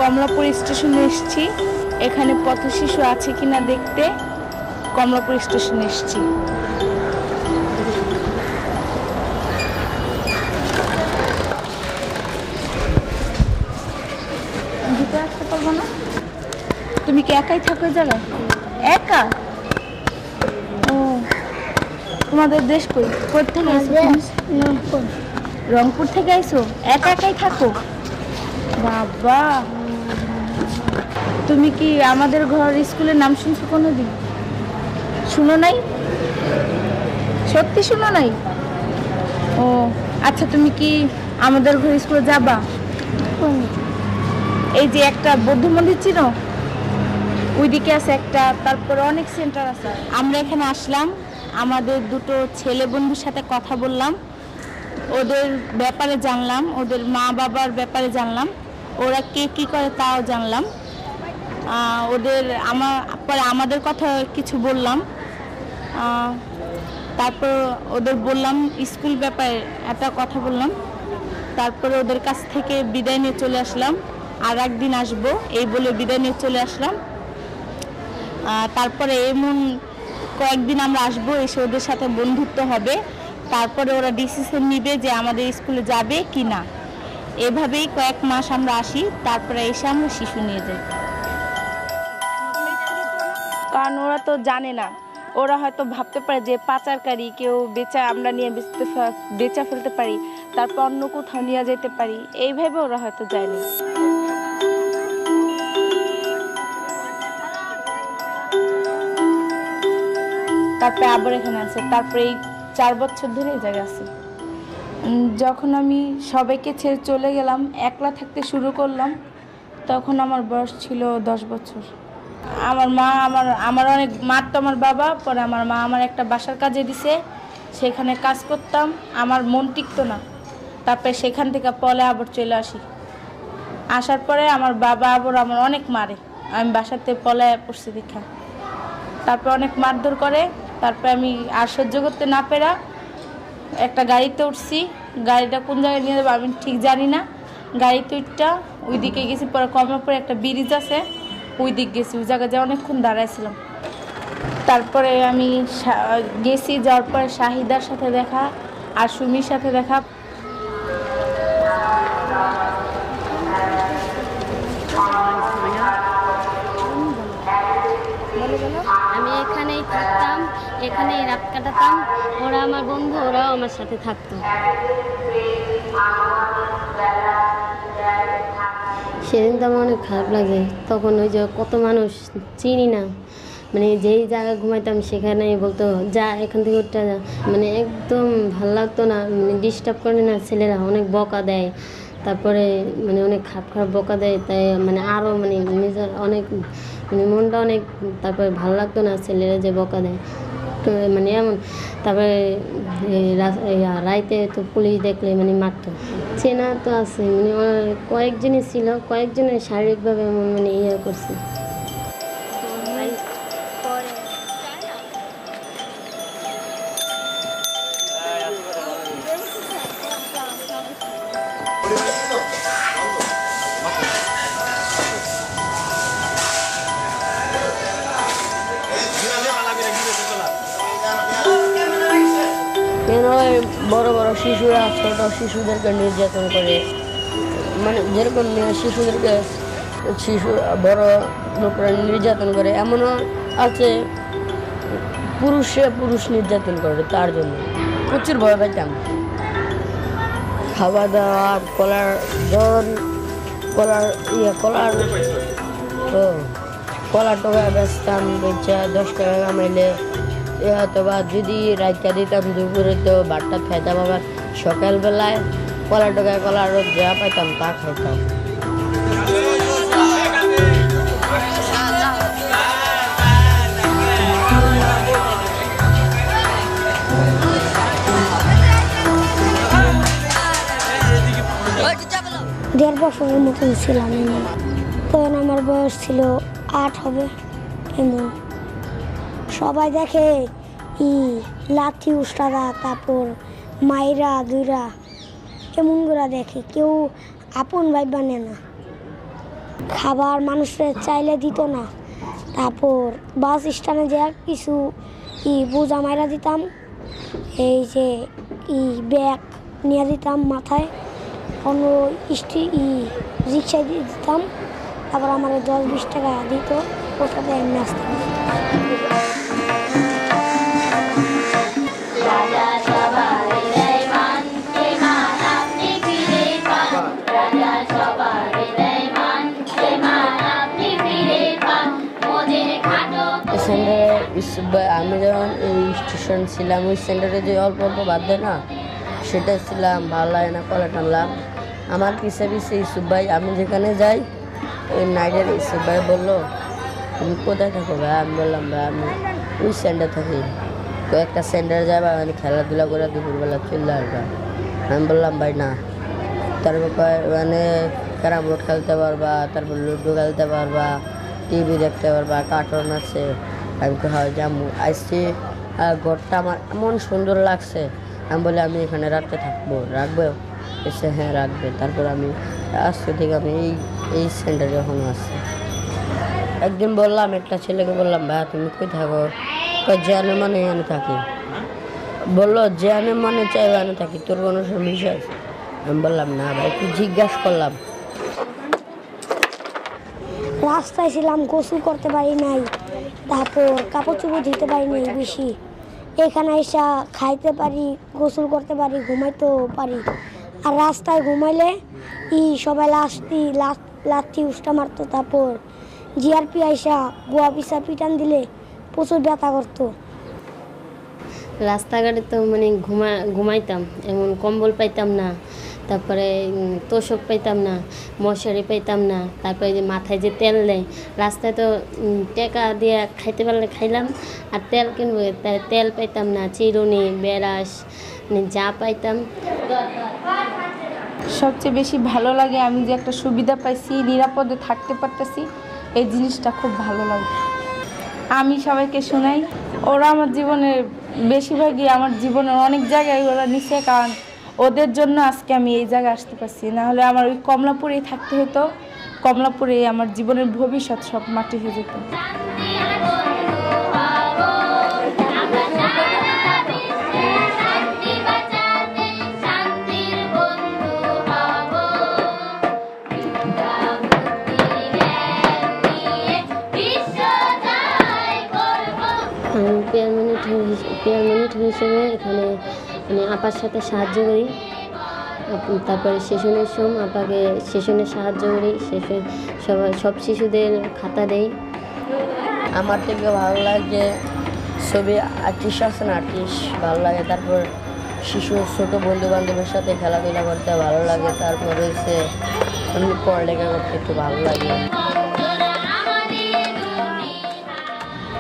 কমলাপুর স্টেশনে এসেছি। এখানে পথশিশু আছে কিনা দেখতে কমলাপুর স্টেশনে এসেছি। ভিতরে আসতে পারবো না? তুমি কি একাই থাকো জায়গায়? একা? ও, তোমাদের দেশ কই? কোথা থেকে আইছো? রংপুর। রংপুর থেকে আইছো? একা একাই থাকো? বাবা, তুমি কি আমাদের ঘর স্কুলের নাম শুনছো কোনোদিন? শুনো নাই? সত্যি শুনো নাই? ও আচ্ছা, তুমি কি আমাদের ঘর স্কুলে যাবা? এই যে একটা বৌদ্ধ মন্দির চিনো? ওইদিকে আছে একটা, তারপরে অনেক সেন্টার আছে। আমরা এখানে আসলাম, আমাদের দুটো ছেলে বন্ধুর সাথে কথা বললাম, ওদের ব্যাপারে জানলাম, ওদের মা বাবার ব্যাপারে জানলাম, ওরা কে কী করে তাও জানলাম। আমাদের কথা কিছু বললাম, তারপর ওদের বললাম স্কুল ব্যাপারে একটা কথা বললাম। তারপরে ওদের কাছ থেকে বিদায় নিয়ে চলে আসলাম, আর একদিন আসবো এই বলে বিদায় নিয়ে চলে আসলাম। তারপরে এমন কয়েকদিন আমরা আসবো, এসে ওদের সাথে বন্ধুত্ব হবে, তারপরে ওরা ডিসিশন নিবে যে আমাদের স্কুলে যাবে কি না। এভাবেই কয়েক মাস আমরা আসি, তারপরে এসে আমরা শিশু নিয়ে যাই। কারণ ওরা তো জানে না, ওরা হয়তো ভাবতে পারে যে পাচারকারী কেউ আমরা নিয়ে বেচা ফেলতে পারি, তারপর অন্য কোথাও নিয়ে যেতে পারি, এইভাবে ওরা হয়তো যায়নি। তারপরে আবার এখানে আছে, তারপরে এই 4 বছর ধরে এই জায়গায় আছে। যখন আমি সবাইকে ছেড়ে চলে গেলাম, একলা থাকতে শুরু করলাম, তখন আমার বয়স ছিল 10 বছর। আমার মা আমার অনেক মারতো আমার বাবা, পরে আমার মা আমার একটা বাসার কাজে দিছে, সেখানে কাজ করতাম, আমার মন টিকতো না, তারপরে সেখান থেকে পলে আবার চলে আসি। আসার পরে আমার বাবা আবার আমার অনেক মারে, আমি বাসাতে পলে পড়ছি দেখা, তারপর অনেক মারধর করে। তারপরে আমি আর সহ্য করতে না পেরা একটা গাড়িতে উঠছি, গাড়িটা কোন জায়গায় নিয়ে যাবো আমি ঠিক জানি না, গাড়িতে উঠটা ওইদিকে গেছি, পরে কমলাপুরে একটা ব্রিজ আছে ওই দিক গেছি, ওই জায়গায় যা অনেকক্ষণ দাঁড়াইছিলাম। তারপরে আমি গেছি, যাওয়ার পরে শাহিদার সাথে দেখা আর সুমির সাথে দেখা। আমি এখানেই থাকতাম, এখানেই রাত কাটাতাম, ওরা আমার বন্ধু, ওরাও আমার সাথে থাকতো। সেদিন তো আমার অনেক খারাপ লাগে, তখন ওই যে কত মানুষ চিনি না, মানে যেই জায়গায় ঘুমাইতাম সেখানে বলতো যা এখান থেকে উঠতে যা, মানে একদম ভাল লাগতো না, মানে ডিস্টার্ব করে না, ছেলেরা অনেক বকা দেয়, তারপরে মানে অনেক খারাপ খারাপ বকা দেয়, তাই মানে আরও মানে নিজের অনেক মানে মনটা অনেক, তারপরে ভালো লাগতো না ছেলেরা যে বকা দেয়, তো মানে এমন। তারপরে রাইতে তো পুলিশ দেখলে মানে মারতো, চেনা তো আছে, মানে কয়েকজনই ছিল, কয়েকজনের শারীরিকভাবে এমন মানে ইয়ে করছে। বড় বড় শিশুরা ছোট শিশুদেরকে নির্যাতন করে, মানে যেরকম শিশুদেরকে বড় লোকরা নির্যাতন করে, এমনও আছে পুরুষ নির্যাতন করে, তার জন্য প্রচুর ভয় পাইতাম। খাওয়া দাওয়া, কলার জন, কলার টোকা বেচতাম, বেচা 10 টাকা কামাইলে, অথবা যদি রাইকা দিতাম দুপুরে তো ভাতটা খাইতাম, আবার সকালবেলায় কলার টোকায় কলার রোদ যা পাইতাম তা খাইতাম। দেড় বছরের মতন ছিলাম এমন, তখন আমার বয়স ছিল 8 হবে এমন। সবাই দেখে লাঠি উস্তাদা, তারপর মাইরা দুইরা কেমন করে দেখে, কেউ আপন ভাই বানে না। খাবার মানুষের চাইলে দিত না। তারপর বাস স্ট্যান্ডে যে কিছু বোঝা মাইরা দিতাম, এই যে ব্যাগ নিয়ে দিতাম মাথায়, অন্য রিক্সায় দিয়ে দিতাম। তারপর আমার 10-20 টাকা দিত, ওটাতে আমি আসতাম। আমি যখন এই স্টেশন ছিলাম ওই সেন্টারে যে অল্প অল্প বাদ দেয় না, সেটা ছিলাম, ভালো লাগে না, কলা টানলাম। আমার পিছে পিছে ইসুফ ভাই, আমি যেখানে যাই ওই নাইটের ইসুফ ভাই বললো তুমি কোথায় থাকো ভাই? আমি বললাম ভাই আমি ওই সেন্টার থাকি, কয়েকটা সেন্টারে যাবা মানে খেলাধুলা করে দুপুরবেলা চলে আসবা। আমি বললাম ভাই না, তারপর মানে ক্যারাম বোর্ড খেলতে পারবা, তারপর লুডো খেলতে পারবা, টিভি দেখতে পারবা, কার্টুন আছে। আমি তো হয় যাবো, আসছি ঘরটা আমার এমন সুন্দর লাগছে। আমি বলে আমি এখানে রাখতে থাকবো, রাখবো? এসে হ্যাঁ রাখবে। তারপর আমি আজকে থেকে আমি এই সেন্টারে যখন আসছি, একদিন বললাম একটা ছেলেকে বললাম ভাই তুমি কই থাকো? জেনে মানে এখানে থাকি। বললো জেনে মানে চাই এখানে থাকি, তোর কোনো সমস্যা আছে? আমি বললাম না ভাই, একটু জিজ্ঞাসা করলাম। রাস্তায় ছিলাম, গোসল করতে পারি নাই, তারপর কাপড় চোপড় ধুতে পারি নাই বেশি। এখানে এসে খাইতে পারি, গোসল করতে পারি, ঘুমাইতেও পারি। আর রাস্তায় ঘুমাইলে সবাই লাঠি উষ্টা মারতো। তারপর জিআরপি আইসা গোয়া পিসা পিটান দিলে প্রচুর ব্যথা করতো। রাস্তাঘাটে তো মানে ঘুমাইতাম, এমন কম্বল পাইতাম না, তারপরে তোষক পাইতাম না, মশারি পাইতাম না। তারপরে যে মাথায় যে তেল দেয়, রাস্তায় তো টাকা দিয়ে খাইতে পারলে খাইলাম, আর তেল কিনবো, তেল পাইতাম না, চিরুনি বেরাস যা পাইতাম। সবচেয়ে বেশি ভালো লাগে আমি যে একটা সুবিধা পাইছি, নিরাপদে থাকতে পারতেছি, এই জিনিসটা খুব ভালো লাগে। আমি সবাইকে শোনাই, ওরা আমার জীবনের বেশিরভাগই আমার জীবনের অনেক জায়গায় ওরা নিছে, কারণ ওদের জন্য আজকে আমি এই জায়গায় আসতে পারছি। নাহলে আমার ওই কমলাপুরেই থাকতে হতো, কমলাপুরে আমার জীবনের ভবিষ্যৎ সব মাটি হয়ে যেত। আমি পেয়ার মনিটর হিসেবে এখানে মানে আপার সাথে সাহায্য করি। তারপরে সেশনের সময় আপাকে সেশনে সাহায্য করি, সব শিশুদের খাতা দেই। আমার থেকে ভালো লাগে ছবি আর্টিস্ট আছে না, আর্টিস্ট ভালো লাগে। তারপর শিশু ছোটো বন্ধু বান্ধবের সাথে খেলাধুলা করতে ভালো লাগে। তারপর হচ্ছে এমনি পড়ালেখা করতে একটু ভালো লাগে।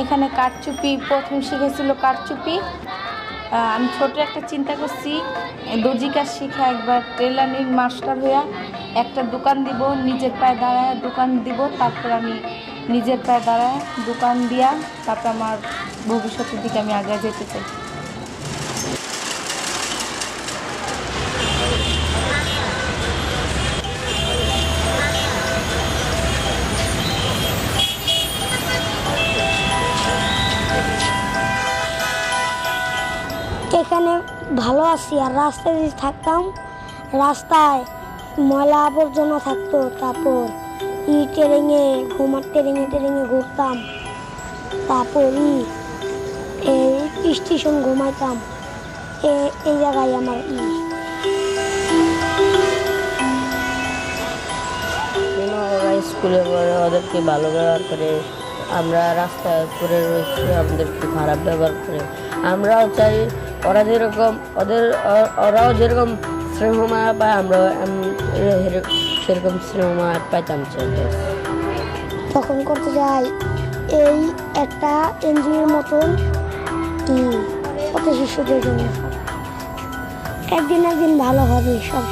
এখানে কারচুপি প্রথম শিখেছিল কারচুপি। আমি ছোট একটা চিন্তা করছি, দর্জি কাজ শিখে একবার টেলারিং মাস্টার হইয়া একটা দোকান দিব, নিজের পায়ে দাঁড়ায় দোকান দিব। তারপর আমি নিজের পায়ে দাঁড়ায় দোকান দিয়া তারপর আমার ভবিষ্যতের দিকে আমি আগে যেতে চাই। এখানে ভালো আছি। আর রাস্তায় যদি থাকতাম, রাস্তায় ময়লা আবর্জনা থাকতো, তারপর ট্রেনে ঘুরতাম, তারপর স্টেশন ঘুমাইতাম। এই জায়গায় আমার ওরা স্কুলে পড়ে, ওদেরকে ভালো ব্যবহার করে, আমরা রাস্তায় পরে রয়েছি, আমাদেরকে খারাপ ব্যবহার করে। আমরাও চাই ওরা যেরকম ওরাও যেরকম স্নেহ মায়া পায়, আমরাও সেরকম স্নেহ মায়া পাইতাম চাই। তখন করতে যাই এই একটা এনজিওর মতন কত শিশুদের জন্য। একদিন ভালো হবে সব।